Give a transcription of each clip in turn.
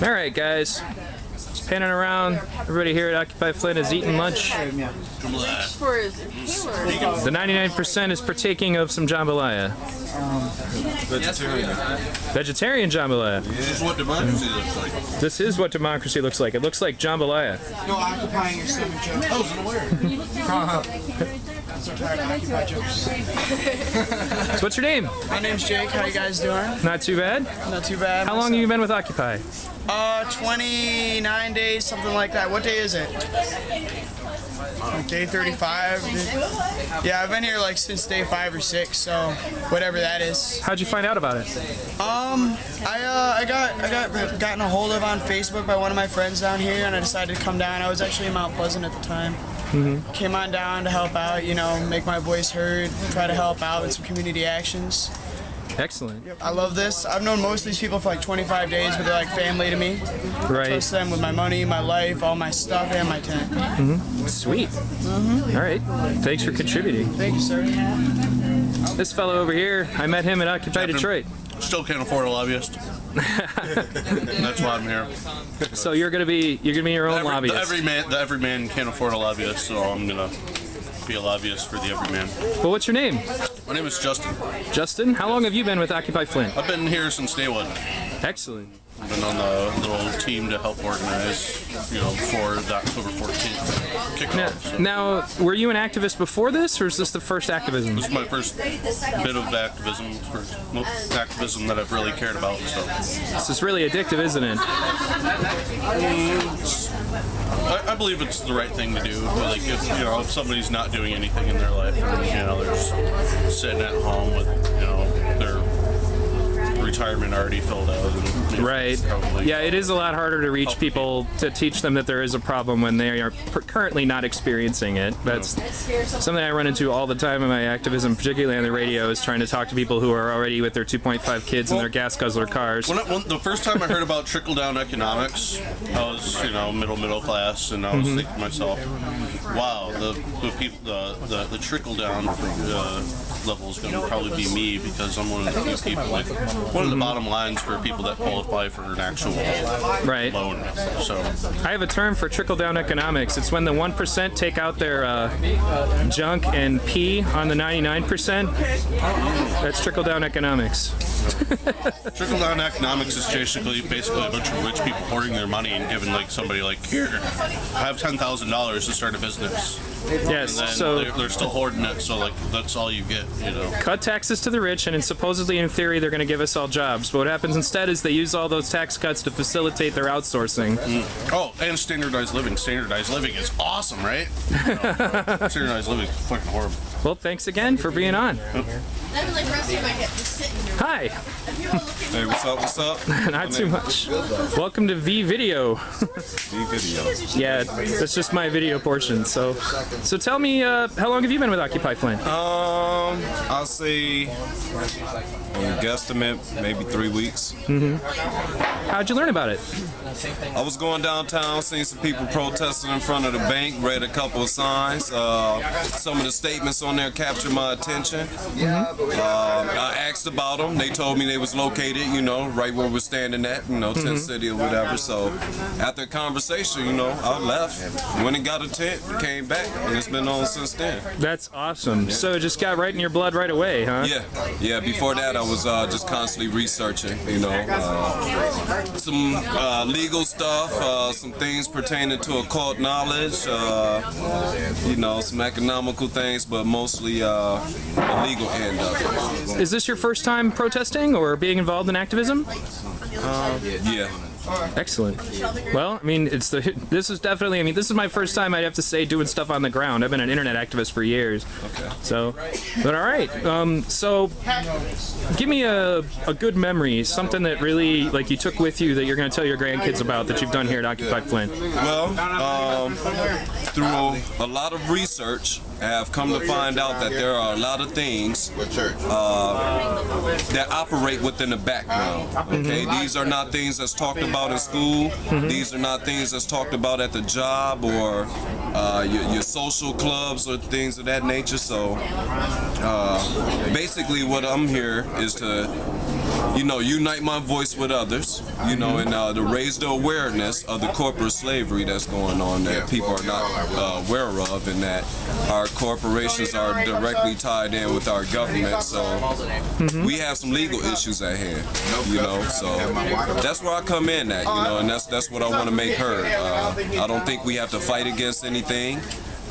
All right, guys. Just panning around. Everybody here at Occupy Flint is eating lunch. The 99% is partaking of some jambalaya. Vegetarian jambalaya. This is what democracy looks like. This is what democracy looks like. It looks like jambalaya. No occupying your stomach jokes. I wasn't aware. I'm so tired of Occupy jokes. So what's your name? My name's Jake. How you guys doing? Not too bad. Not too bad. How long have you been with Occupy? 29 days, something like that. What day is it? Like day 35. Yeah, I've been here like since day 5 or 6, so whatever that is. How'd you find out about it? I got gotten a hold of on Facebook by one of my friends down here, and I decided to come down. I was actually in Mount Pleasant at the time. Came on down to help out, you know, make my voice heard, try to help out with some community actions. Excellent. I love this. I've known most of these people for like 25 days, but they're like family to me. Right. I trust them with my money, my life, all my stuff, and my tent. Sweet. All right. Thanks for contributing. Thank you, sir. This fellow over here, I met him at Occupy Detroit. Still can't afford a lobbyist. That's why I'm here. So you're gonna be your own lobbyist. The everyman can't afford a lobbyist, so I'm gonna be a lobbyist for the everyman. Well, what's your name? My name is Justin. Justin? How long have you been with Occupy Flint? I've been here since day one. Excellent. I've been on the little team to help organize, before the October 14th kickoff. Now, were you an activist before this, or is this the first activism? This is my first bit of activism, activism that I've really cared about. So This is really addictive, isn't it? I believe it's the right thing to do. Like if somebody's not doing anything in their life, and they're just sitting at home with their retirement already filled out. And, Right. Yeah, it is a lot harder to reach people to teach them that there is a problem when they are currently not experiencing it. That's something I run into all the time in my activism, particularly on the radio, is trying to talk to people who are already with their 2.5 kids in their gas guzzler cars. When the first time I heard about trickle-down economics, I was middle class, and I was thinking to myself, wow, the trickle-down level is going to probably be me, because I'm one of the few people, like one of the bottom lines for people that qualify for an actual loan. So I have a term for trickle-down economics. It's when the 1% take out their junk and pee on the 99%. That's trickle-down economics. Trickle-down economics is basically a bunch of rich people hoarding their money and giving somebody here, I have $10,000 to start a business. Yes, and then so they're still hoarding it, so that's all you get, Cut taxes to the rich, and supposedly in theory they're going to give us all jobs. But what happens instead is they use all those tax cuts to facilitate their outsourcing. Oh, and standardized living. Standardized living is awesome, right? Standardized living is fucking horrible. Well, thanks again for being on. Hi. Hey, what's up? What's up? Not too much. Welcome to V-Radio. V-Video. Yeah, that's just my video portion. So tell me, how long have you been with Occupy Flint? I'll say, guesstimate, maybe 3 weeks. How'd you learn about it? I was going downtown, seeing some people protesting in front of the bank, read a couple of signs. Some of the statements on there captured my attention. I asked about them. They told me they was located, right where we're standing at, Tent City or whatever. So after a conversation, I left, went and got a tent, came back, and it's been on since then. That's awesome. So it just got right in your blood right away, huh? Yeah. Before that, I was just constantly researching, some legal stuff, some things pertaining to occult knowledge, some economical things, but mostly the legal end of it. Is this your first time protesting or being involved in activism? Yeah. Excellent. Well, this is my first time, I'd have to say, doing stuff on the ground. I've been an internet activist for years. Okay. So, but all right. So give me a good memory, something that really, you took with you that you're going to tell your grandkids about that you've done here at Occupy Flint. Well, through a lot of research, I have come to find out that there are a lot of things that operate within the background. Okay, these are not things that's talked about in school. These are not things that's talked about at the job or your social clubs or things of that nature. So basically what I'm here is to unite my voice with others, and to raise the awareness of the corporate slavery that's going on that people are not aware of, and that our corporations are directly tied in with our government. So we have some legal issues at hand, so that's where I come in at, and that's what I want to make heard. I don't think we have to fight against anything.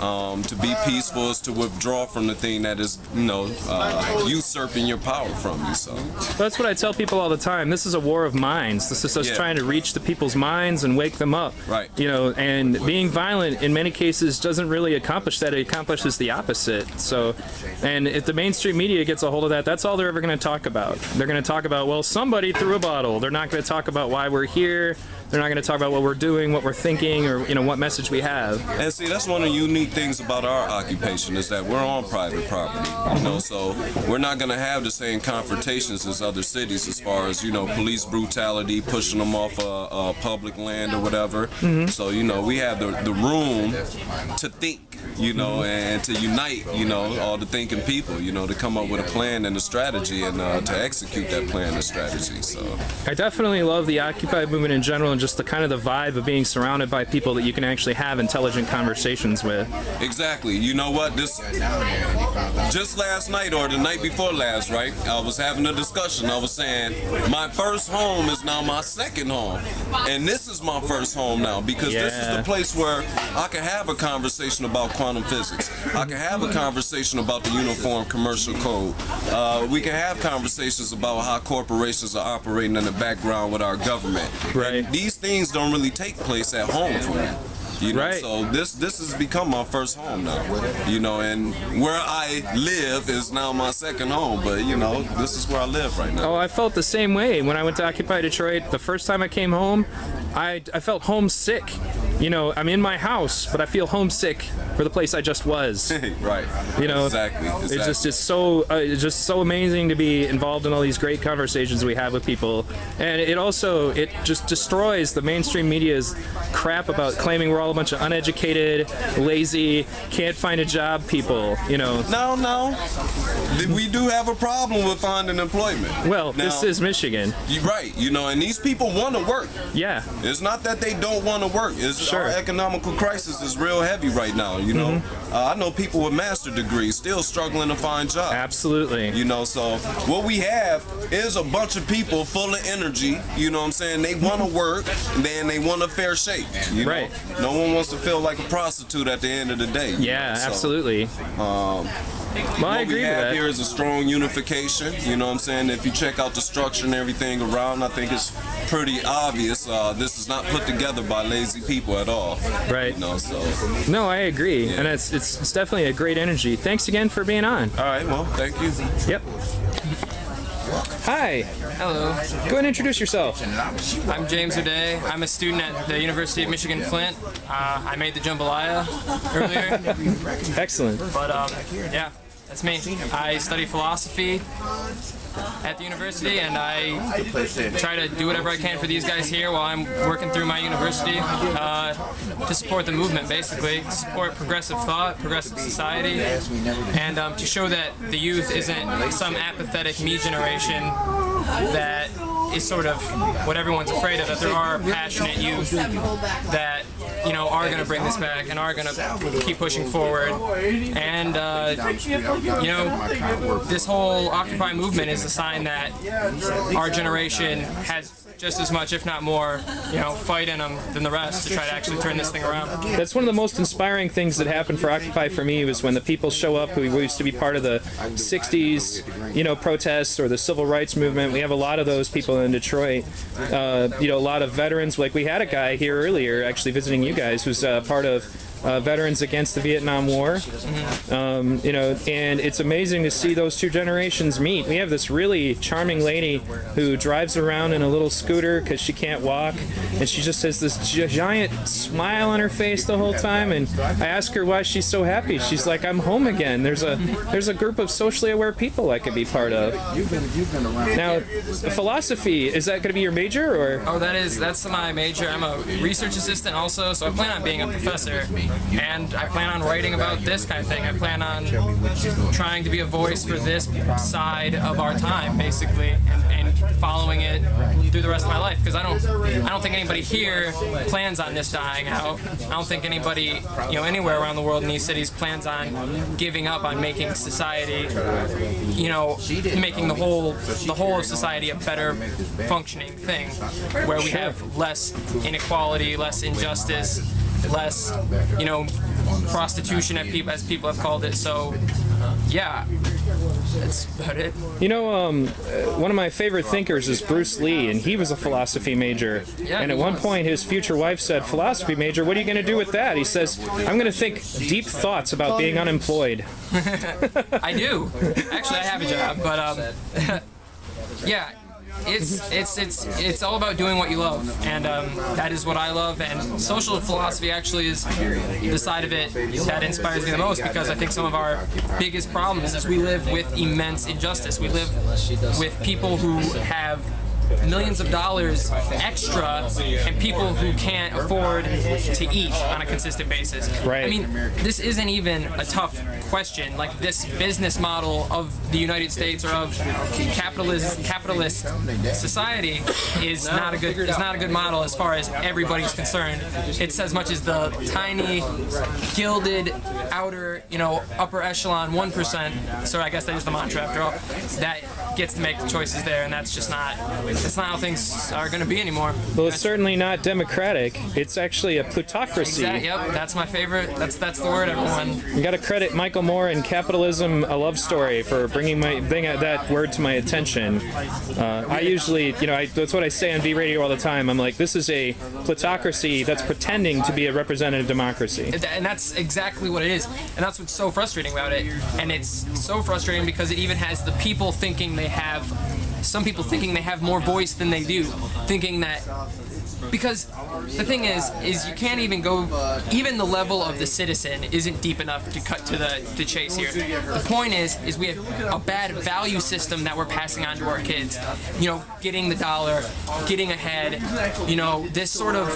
To be peaceful is to withdraw from the thing that is, usurping your power from you. So that's what I tell people all the time. This is a war of minds. This is us trying to reach the people's minds and wake them up. Right. And being violent in many cases doesn't really accomplish that. It accomplishes the opposite. So, and if the mainstream media gets a hold of that, that's all they're ever going to talk about. They're going to talk about, well, somebody threw a bottle. They're not going to talk about why we're here. They're not going to talk about what we're doing, what we're thinking, or what message we have. And see, that's one of the unique things about our occupation is that we're on private property. So we're not going to have the same confrontations as other cities as far as police brutality, pushing them off public land or whatever. So we have the room to think, and to unite, all the thinking people, to come up with a plan and a strategy and to execute that plan and strategy. So I definitely love the Occupy movement in general, and just the kind of the vibe of being surrounded by people that you can actually have intelligent conversations with. Exactly. You know what? Just last night or the night before last, right? I was having a discussion. I was saying my first home is now my second home, and this is my first home now because this is the place where I can have a conversation about quantum physics. I can have a conversation about the Uniform Commercial Code. We can have conversations about how corporations are operating in the background with our government. Right. And these things don't really take place at home for me. So this has become my first home now. And where I live is now my second home. But this is where I live right now. Oh, I felt the same way when I went to Occupy Detroit. The first time I came home, I felt homesick. I'm in my house, but I feel homesick for the place I just was. Right. Exactly. It's just so amazing to be involved in all these great conversations we have with people, and it just destroys the mainstream media's crap about claiming we're all a bunch of uneducated, lazy, can't find a job people. No. We do have a problem with finding employment. Well, now, this is Michigan. You're right. And these people want to work. Yeah. It's not that they don't want to work. It's our economical crisis is real heavy right now. I know people with master degrees still struggling to find jobs. Absolutely. So what we have is a bunch of people full of energy. They want to work, and then they want a fair shake. Right. No one wants to feel like a prostitute at the end of the day. Yeah, absolutely. Well, I agree with that. What we have here is a strong unification. If you check out the structure and everything around, I think it's pretty obvious. This is not put together by lazy people at all. Right. No, I agree, and it's definitely a great energy. Thanks again for being on. All right. Well, thank you. Yep. Hi. Hello. Go ahead and introduce yourself. I'm James O'Day. I'm a student at the University of Michigan Flint. I made the jambalaya earlier. Excellent. But yeah, that's me. I study philosophy at the university, and I try to do whatever I can for these guys here while I'm working through my university to support the movement, basically, to support progressive thought, progressive society, and to show that the youth isn't some apathetic me generation that is sort of what everyone's afraid of, that there are passionate youth that are going to bring this back and are going to keep pushing forward. And this whole Occupy movement is a sign that our generation has just as much, if not more, fight in them than the rest to try to actually turn this thing around. That's one of the most inspiring things that happened for Occupy for me, was when the people show up who used to be part of the 60s, protests or the civil rights movement. We have a lot of those people in Detroit. A lot of veterans. Like we had a guy here earlier actually visiting you guys who's part of Veterans Against the Vietnam War. And it's amazing to see those two generations meet. We have this really charming lady who drives around in a little scooter because she can't walk, and she just has this giant smile on her face the whole time, and I ask her why she's so happy. She's like, I'm home again. There's a group of socially aware people I could be part of. Now, philosophy, is that going to be your major, or? Oh, that's my major. I'm a research assistant also, so I plan on being a professor. and I plan on writing about this kind of thing. I plan on trying to be a voice for this side of our time, basically, and following it through the rest of my life. Because I don't think anybody here plans on this dying out. I don't think anybody, anywhere around the world in these cities plans on giving up on making society, making the whole of society a better functioning thing, where we have less inequality, less injustice, less, prostitution, as people have called it. So, yeah, that's about it. One of my favorite thinkers is Bruce Lee, and he was a philosophy major. Yeah, and at one point, his future wife said, "Philosophy major, what are you going to do with that?" He says, "I'm going to think deep thoughts about being unemployed." I do. Actually, I have a job, but yeah. It's all about doing what you love, and that is what I love. And social philosophy actually is the side of it that inspires me the most, because I think some of our biggest problems is we live with immense injustice. We live with people who have millions of dollars extra and people who can't afford to eat on a consistent basis. Right. I mean, this isn't even a tough question. Like, this business model of the United States or of capitalist society is not a good model as far as everybody's concerned. It's as much as the tiny, gilded, outer, upper echelon 1%. So I guess that is the mantra after all. That gets to make the choices there, and that's just not. That's not how things are going to be anymore. Well, it's certainly not democratic. It's actually a plutocracy. Exactly. Yep, that's my favorite. That's the word, everyone. You got to credit Michael Moore and Capitalism: A Love Story for bringing that word to my attention. I usually, that's what I say on V-Radio all the time. I'm like, this is a plutocracy that's pretending to be a representative democracy. And that's exactly what it is. And that's what's so frustrating about it. And it's so frustrating because it even has the people thinking some people thinking they have more voice than they do, thinking that, because the thing is you can't even even the level of the citizen isn't deep enough to cut to the chase here. The point is we have a bad value system that we're passing on to our kids. Getting the dollar, getting ahead, this sort of,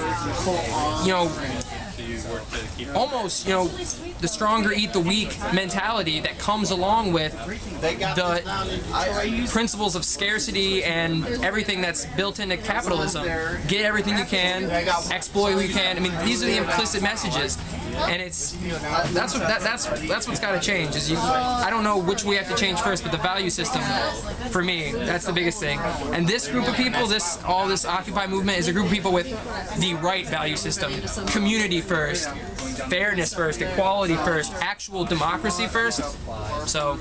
almost, the stronger eat the weak mentality that comes along with the principles of scarcity and everything that's built into capitalism. Get everything you can, exploit who you can. I mean, these are the implicit messages. And that's what's got to change. I don't know which we have to change first, but the value system, for me, that's the biggest thing. And this group of people, this Occupy movement, is a group of people with the right value system: community first, fairness first, equality first, actual democracy first. So,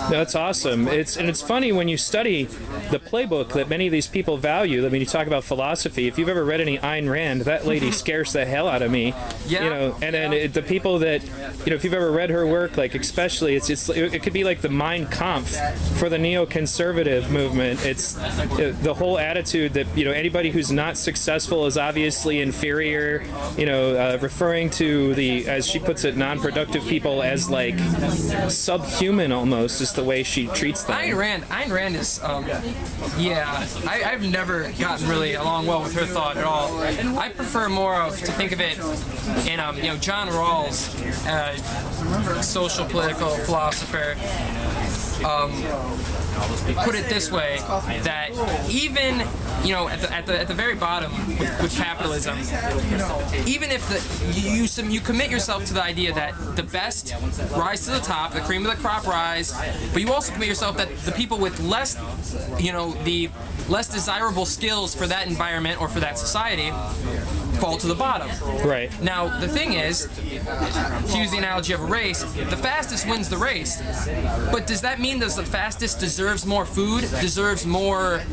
That's awesome. It's funny when you study the playbook that many of these people value. I mean, you talk about philosophy. If you've ever read any Ayn Rand, that lady scares the hell out of me. Yeah. And then the people that, if you've ever read her work, like especially, it could be like the Mein Kampf for the neoconservative movement. It's the whole attitude that, anybody who's not successful is obviously inferior, referring to the, as she puts it, non-productive people as like subhuman almost, is the way she treats them. Ayn Rand is, I've never gotten really along well with her thought at all. I prefer to think of it in, John Rawls, social political philosopher, put it this way, that even, at the very bottom with capitalism, even if you commit yourself to the idea that the best rise to the top, the cream of the crop rise, but you also commit yourself that the people with less, the less desirable skills for that environment or for that society fall to the bottom. Right. Now, the thing is, to use the analogy of a race, the fastest wins the race. But does that mean that the fastest deserves more food, deserves more,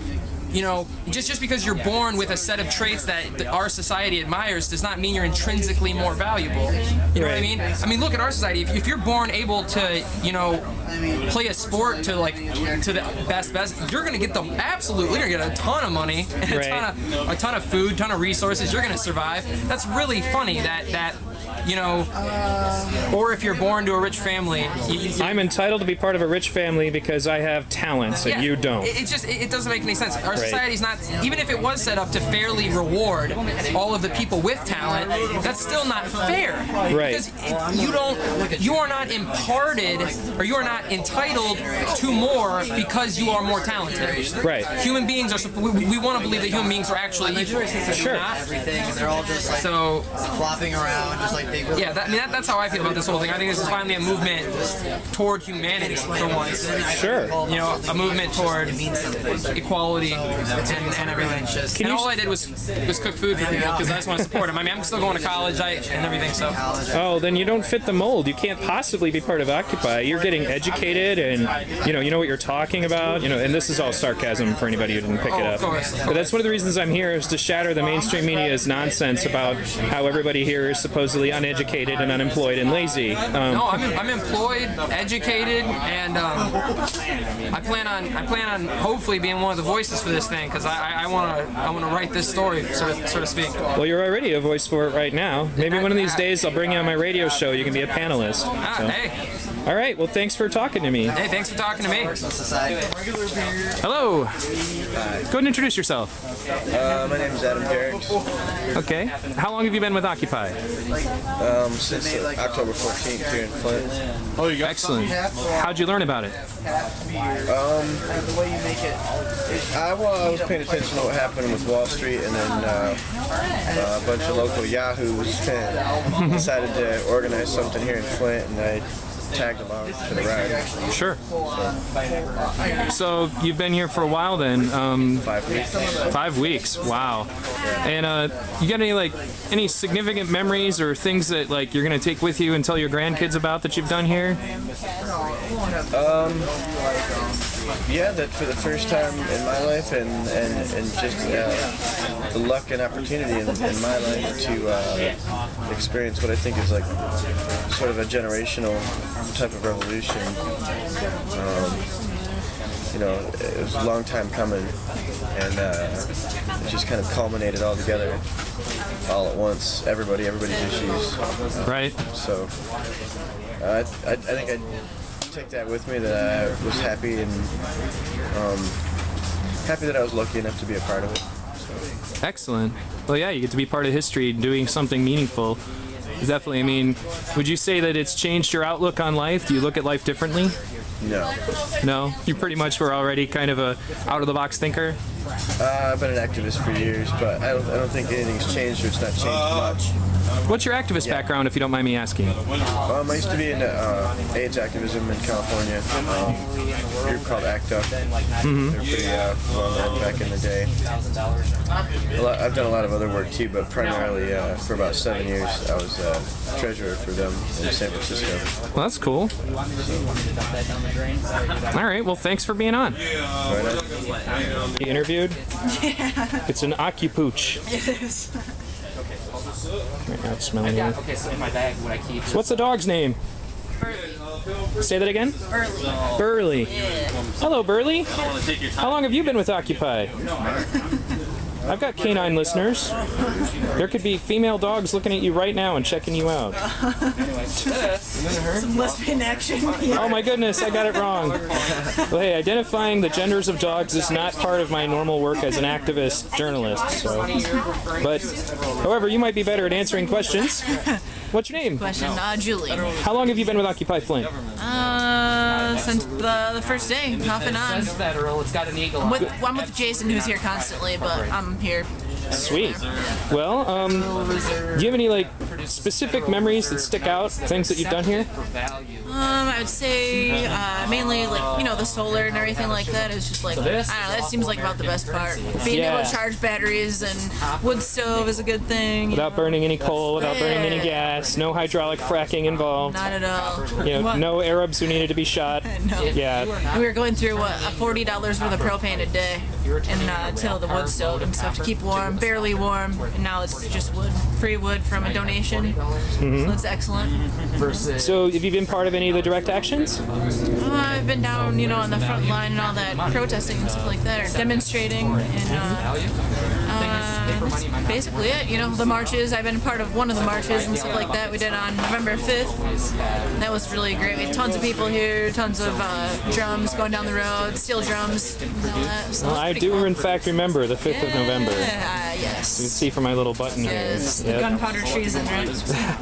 just because you're born with a set of traits that our society admires does not mean you're intrinsically more valuable. You know what I mean? I mean, look at our society. If you're born able to, play a sport to the best, you're gonna get you're gonna get a ton of money and a ton of food, ton of resources. You're gonna survive. That's really funny. That or if you're born to a rich family, I'm entitled to be part of a rich family because I have talents and you don't. It doesn't make any sense. Our society's not, even if it was set up to fairly reward all of the people with talent, that's still not fair. Right. Because you are not imparted, or you are not entitled to more because you are more talented. Right. Human beings we want to believe that human beings are actually equal. Sure. Everything, and they're all just like flopping around, just like they really. Yeah, that's how I feel about this whole thing. I think this is finally a movement toward humanity for once. Sure. You know, a movement toward equality and everything. And all I did was cook food for people because I just want to support them. I mean, I'm still going to college and everything, so. Oh, then you don't fit the mold. You can't possibly be part of Occupy. You're getting educated, and you know what you're talking about. You know, and this is all sarcasm for anybody who didn't pick it up. Of course. But that's one of the reasons I'm here, is to shatter the mainstream media's nonsense about how everybody here is supposedly uneducated and unemployed and lazy. No, I'm employed, educated, and I plan on hopefully being one of the voices for this thing because I want to write this story, so to speak. Well, you're already a voice for it right now. Maybe one of these days I'll bring you on my radio show. You can be a panelist. Hey. All right. Well, thanks for talking to me. Hey, thanks for talking to me. Hello. Go ahead and introduce yourself. My name is Adam Garrix. Okay. How long have you been with Occupy? Since October 14th here in Flint. Oh, you got Excellent. How'd you learn about it? I was paying attention to what happened with Wall Street, and then a bunch of local yahoos decided to organize something here in Flint, and I tagged along for the ride. Sure. So you've been here for a while then. 5 weeks. 5 weeks. Wow. And you got any significant memories or things that you're gonna take with you and tell your grandkids about that you've done here? Yeah, that for the first time in my life, and just the luck and opportunity in my life to experience what I think is sort of a generational type of revolution. It was a long time coming, and it just kind of culminated all together, all at once. Everybody's issues. Right. So I think I'd take that with me, that I was happy and happy that I was lucky enough to be a part of it. So. Excellent. Well, yeah, you get to be part of history, doing something meaningful. Definitely. I mean, would you say that it's changed your outlook on life? Do you look at life differently? No. No? You pretty much were already kind of a out-of-the-box thinker? I've been an activist for years, but I don't think anything's changed, or it's not changed much. What's your activist background, if you don't mind me asking? I used to be in AIDS activism in California. A group called ACT UP. They're pretty well known back in the day. I've done a lot of other work too, but primarily for about 7 years I was treasurer for them in San Francisco. Well, that's cool. All right, well, thanks for being on. You interviewed? Yeah. It's an occupooch. It is. Right now it's smelling good. Okay, so in my bag, what I keep. So what's the dog's name? Burley. Say that again? Burley. Burley. Yeah. Hello, Burley. How long have you been with Occupy? I've got canine listeners. There could be female dogs looking at you right now and checking you out. Some lesbian action. Yeah. Oh my goodness, I got it wrong. Well, hey, identifying the genders of dogs is not part of my normal work as an activist journalist. So, but, however, you might be better at answering questions. What's your name? Question, Julie. How long have you been with Occupy Flint? Since the first day, off and on. It's got an eagle. I'm with Jason, who's here constantly, but I'm here. Sweet. Well, do you have any specific memories that stick out? Things that you've done here? I would say mainly the solar and everything like that is just I don't know, that seems like about the best part. Being able to charge batteries and wood stove is a good thing. Without burning any coal, without burning any gas, no hydraulic fracking involved. Not at all. No Arabs who needed to be shot. No. Yeah. We were going through $40 worth of propane a day until the wood stove and stuff to keep warm, barely warm, and now it's just wood, free wood from a donation. information. So that's excellent. So have you been part of any of the direct actions? I've been down, on the front line and all that, protesting and stuff like that, or demonstrating, and that's basically it. The marches. I've been part of one of the marches and stuff like that. We did on November 5th. That was really great. We had tons of people here, tons of drums going down the road, steel drums, and all that. So I do, cool. in fact, remember the 5th of November. Yes. You can see from my little button Yes, here. the gunpowder treason, right?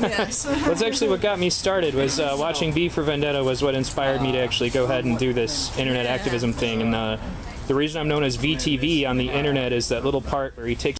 Yes. That's actually what got me started. Was watching V for Vendetta was what inspired me to actually go ahead and do this internet activism thing. And the reason I'm known as VTV on the internet is that little part where he takes